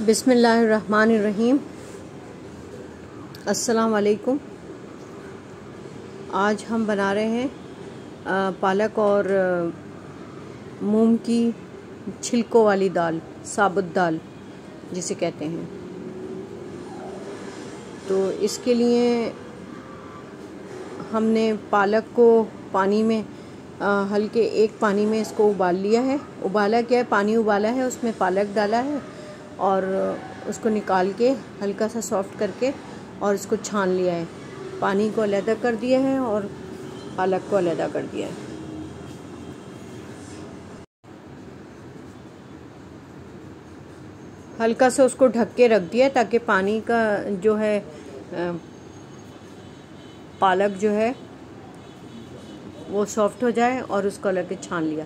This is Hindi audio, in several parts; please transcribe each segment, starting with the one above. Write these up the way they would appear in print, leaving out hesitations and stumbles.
बिस्मिल्लाहिर्रहमानिर्रहीम। अस्सलाम वालेकुम। आज हम बना रहे हैं पालक और मूंग की छिलकों वाली दाल, साबुत दाल जिसे कहते हैं। तो इसके लिए हमने पालक को पानी में हल्के एक पानी में इसको उबाल लिया है। उबाला क्या है, पानी उबाला है, उसमें पालक डाला है और उसको निकाल के हल्का सा सॉफ्ट करके और इसको छान लिया है। पानी को अलग कर दिया है और पालक को अलग कर दिया है। हल्का से उसको ढक के रख दिया ताकि पानी का जो है पालक जो है वो सॉफ्ट हो जाए और उसको अलग के छान लिया।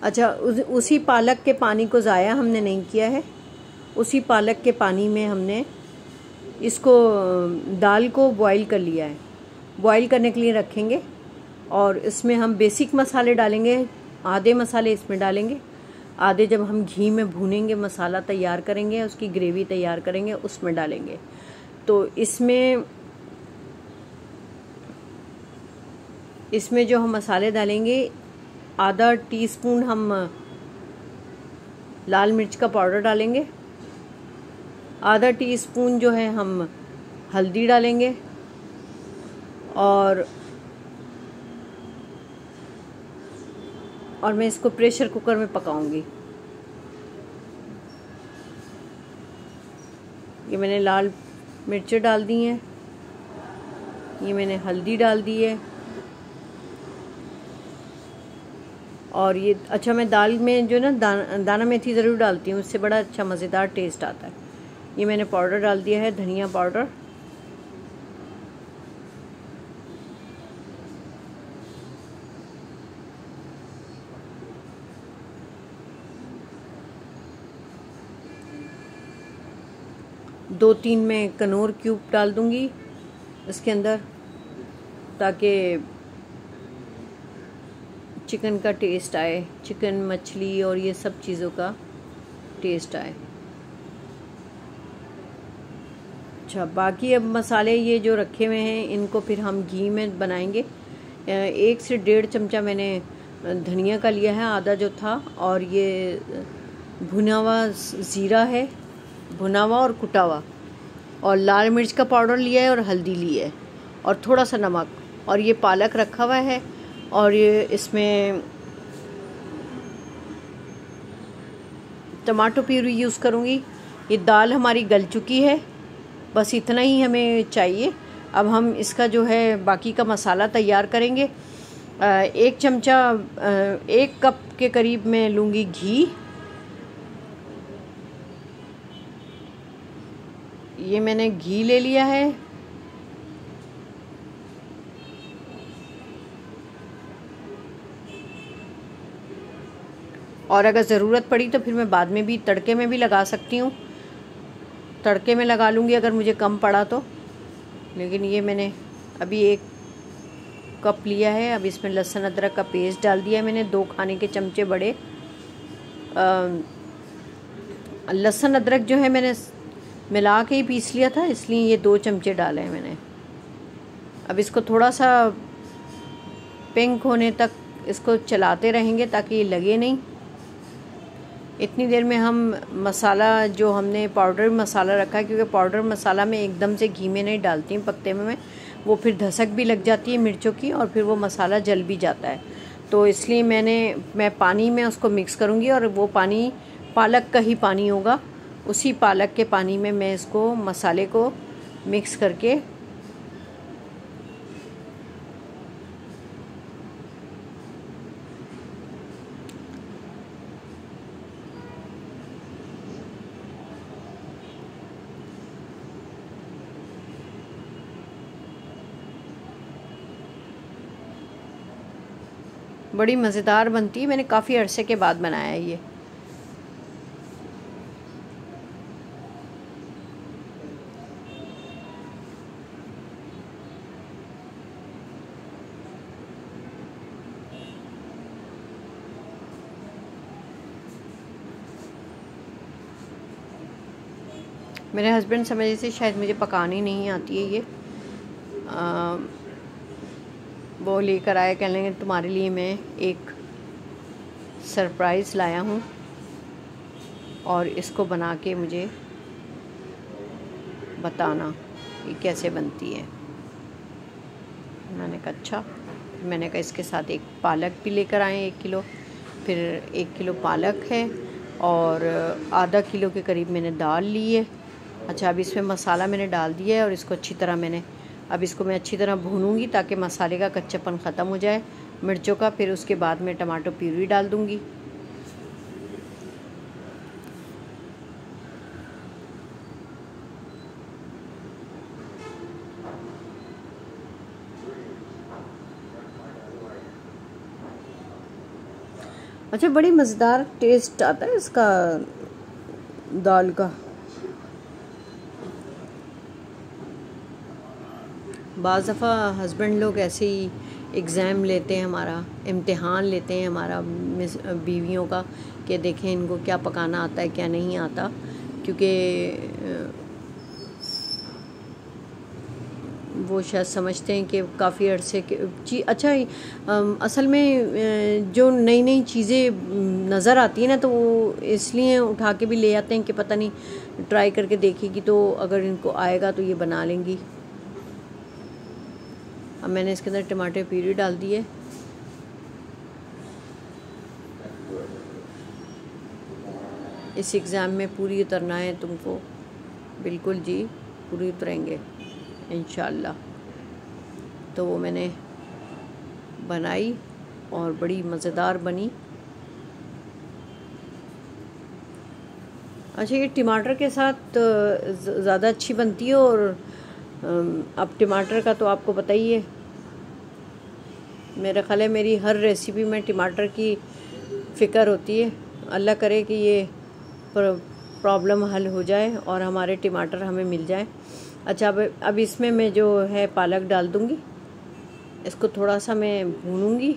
अच्छा, उसी पालक के पानी को ज़ाया हमने नहीं किया है। उसी पालक के पानी में हमने इसको दाल को बॉईल कर लिया है। बॉईल करने के लिए रखेंगे और इसमें हम बेसिक मसाले डालेंगे। आधे मसाले इसमें डालेंगे, आधे जब हम घी में भूनेंगे, मसाला तैयार करेंगे, उसकी ग्रेवी तैयार करेंगे, उसमें डालेंगे। तो इसमें जो हम मसाले डालेंगे, आधा टीस्पून हम लाल मिर्च का पाउडर डालेंगे, आधा टीस्पून जो है हम हल्दी डालेंगे और मैं इसको प्रेशर कुकर में पकाऊंगी। ये मैंने लाल मिर्च डाल दी हैं, ये मैंने हल्दी डाल दी है और ये अच्छा, मैं दाल में जो ना दाना मेथी ज़रूर डालती हूँ, उससे बड़ा अच्छा मज़ेदार टेस्ट आता है। ये मैंने पाउडर डाल दिया है, धनिया पाउडर। दो तीन मैं कनौर क्यूब डाल दूंगी इसके अंदर ताकि चिकन का टेस्ट आए, चिकन, मछली और ये सब चीज़ों का टेस्ट आए। अच्छा, बाकी अब मसाले ये जो रखे हुए हैं इनको फिर हम घी में बनाएंगे। 1 से 1.5 चमचा मैंने धनिया का लिया है, आधा जो था, और ये भुना हुआ ज़ीरा है, भुना हुआ और कुटा हुआ, और लाल मिर्च का पाउडर लिया है और हल्दी ली है और थोड़ा सा नमक, और ये पालक रखा हुआ है और ये इसमें टमाटो प्यूरी यूज़ करूँगी। ये दाल हमारी गल चुकी है, बस इतना ही हमें चाहिए। अब हम इसका जो है बाकी का मसाला तैयार करेंगे। 1 चमचा 1 कप के करीब मैं लूँगी घी। ये मैंने घी ले लिया है और अगर ज़रूरत पड़ी तो फिर मैं बाद में भी तड़के में भी लगा सकती हूँ। तड़के में लगा लूँगी अगर मुझे कम पड़ा तो, लेकिन ये मैंने अभी 1 कप लिया है। अब इसमें लहसुन अदरक का पेस्ट डाल दिया है मैंने, 2 खाने के चमचे बड़े। लहसुन अदरक जो है मैंने मिला के ही पीस लिया था, इसलिए ये 2 चमचे डाले हैं मैंने। अब इसको थोड़ा सा पिंक होने तक इसको चलाते रहेंगे ताकि ये लगे नहीं। इतनी देर में हम मसाला जो हमने पाउडर मसाला रखा है, क्योंकि पाउडर मसाला में एकदम से घी में नहीं डालती हूँ पकते में, वो फिर धसक भी लग जाती है मिर्चों की और फिर वो मसाला जल भी जाता है। तो इसलिए मैं पानी में उसको मिक्स करूँगी और वो पानी पालक का ही पानी होगा। उसी पालक के पानी में मैं इसको मसाले को मिक्स करके बड़ी मज़ेदार बनती है। मैंने काफ़ी अरसे के बाद बनाया है ये। मेरे हस्बैंड समझे से शायद मुझे पकानी नहीं आती है ये। वो लेकर आए, कह लेंगे तुम्हारे लिए मैं एक सरप्राइज़ लाया हूँ और इसको बना के मुझे बताना ये कैसे बनती है। मैंने कहा अच्छा। मैंने कहा इसके साथ एक पालक भी लेकर आए 1 किलो, फिर 1 किलो पालक है और आधा किलो के करीब मैंने दाल ली है। अच्छा, अब इसमें मसाला मैंने डाल दिया है और इसको अच्छी तरह अब इसको मैं अच्छी तरह भूनूंगी ताकि मसाले का कच्चापन ख़त्म हो जाए, मिर्चों का। फिर उसके बाद मैं टमाटो प्यूरी डाल दूँगी। अच्छा, बड़ी मज़ेदार टेस्ट आता है इसका दाल का। बाज़ दफ़ा हस्बैंड लोग ऐसे ही एग्ज़ाम लेते हैं, हमारा इम्तिहान लेते हैं हमारा बीवियों का, कि देखें इनको क्या पकाना आता है क्या नहीं आता। क्योंकि वो शायद समझते हैं कि काफ़ी अरसे के अच्छा असल में जो नई नई चीज़ें नज़र आती हैं ना, तो वो इसलिए उठा के भी ले आते हैं कि पता नहीं ट्राई करके देखेगी तो अगर इनको आएगा तो ये बना लेंगी। अब मैंने इसके अंदर टमाटर प्यूरी डाल दी है। इस एग्ज़ाम में पूरी उतरना है तुमको, बिल्कुल जी पूरी उतरेंगे इंशाल्लाह। तो वो मैंने बनाई और बड़ी मज़ेदार बनी। अच्छा, ये टमाटर के साथ ज़्यादा अच्छी बनती है। और अब टमाटर का तो आपको पता ही है, मेरा ख्याल है मेरी हर रेसिपी में टमाटर की फ़िक्र होती है। अल्लाह करे कि ये प्रॉब्लम हल हो जाए और हमारे टमाटर हमें मिल जाए। अच्छा, अब इसमें मैं जो है पालक डाल दूँगी। इसको थोड़ा सा मैं भूनूँगी।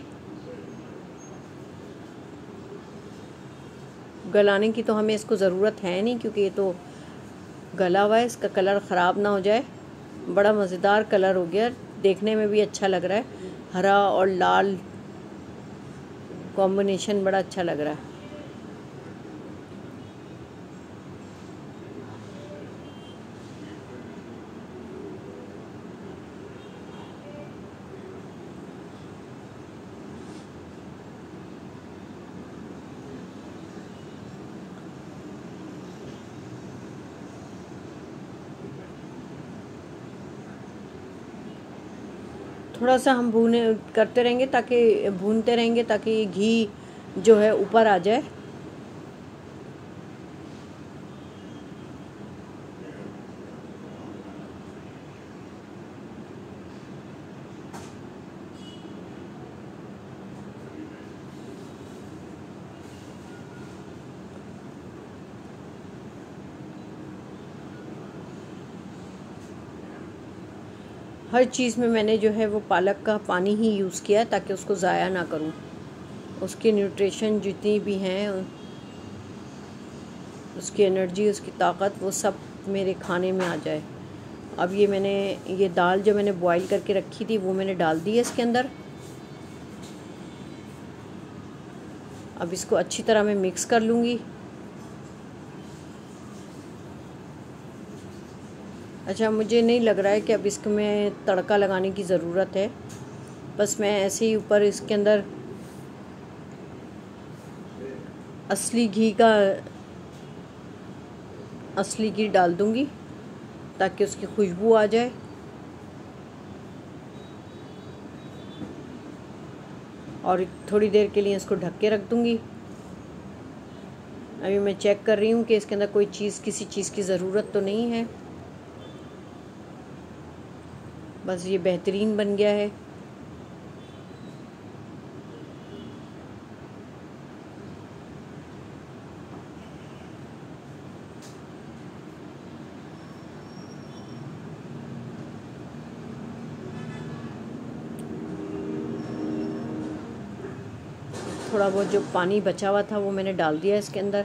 गलाने की तो हमें इसको ज़रूरत है नहीं, क्योंकि ये तो गला हुआ है, इसका कलर ख़राब ना हो जाए। बड़ा मज़ेदार कलर हो गया, देखने में भी अच्छा लग रहा है। हरा और लाल कॉम्बिनेशन बड़ा अच्छा लग रहा है। थोड़ा सा हम भूनते रहेंगे ताकि घी जो है ऊपर आ जाए। हर चीज़ में मैंने जो है वो पालक का पानी ही यूज़ किया है ताकि उसको ज़ाया ना करूं। उसकी न्यूट्रिशन जितनी भी हैं, उसकी एनर्जी, उसकी ताकत, वो सब मेरे खाने में आ जाए। अब ये दाल जो मैंने बॉईल करके रखी थी वो मैंने डाल दी है इसके अंदर। अब इसको अच्छी तरह मैं मिक्स कर लूँगी। अच्छा, मुझे नहीं लग रहा है कि अब इसको मैं तड़का लगाने की ज़रूरत है। बस मैं ऐसे ही ऊपर इसके अंदर असली घी डाल दूँगी ताकि उसकी खुशबू आ जाए। और थोड़ी देर के लिए इसको ढक के रख दूँगी। अभी मैं चेक कर रही हूँ कि इसके अंदर किसी चीज़ की ज़रूरत तो नहीं है। बस ये बेहतरीन बन गया है। थोड़ा बहुत जो पानी बचा हुआ था वो मैंने डाल दिया इसके अंदर।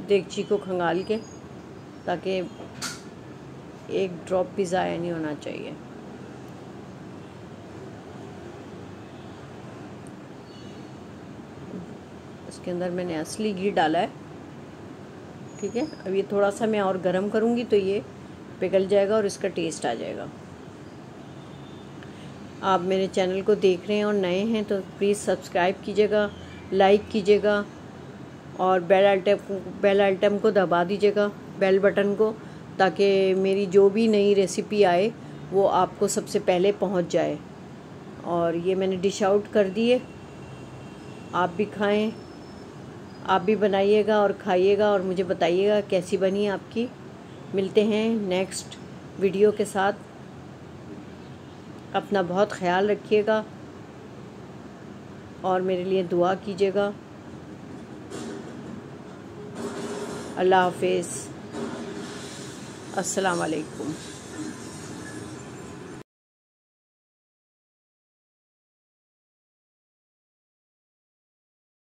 देगची को खंगाल के, ताकि एक ड्रॉप भी ज़ाया नहीं होना चाहिए। इसके अंदर मैंने असली घी डाला है, ठीक है। अब ये थोड़ा सा मैं और गरम करूँगी तो ये पिघल जाएगा और इसका टेस्ट आ जाएगा। आप मेरे चैनल को देख रहे हैं और नए हैं तो प्लीज़ सब्सक्राइब कीजिएगा, लाइक कीजिएगा और बेल आइटम को दबा दीजिएगा, बेल बटन को, ताकि मेरी जो भी नई रेसिपी आए वो आपको सबसे पहले पहुंच जाए। और ये मैंने डिश आउट कर दिए। आप भी खाएं, आप भी बनाइएगा और खाइएगा और मुझे बताइएगा कैसी बनी आपकी। मिलते हैं नेक्स्ट वीडियो के साथ। अपना बहुत ख्याल रखिएगा और मेरे लिए दुआ कीजिएगा। अल्लाह हाफिज़। अस्सलाम वालेकुम।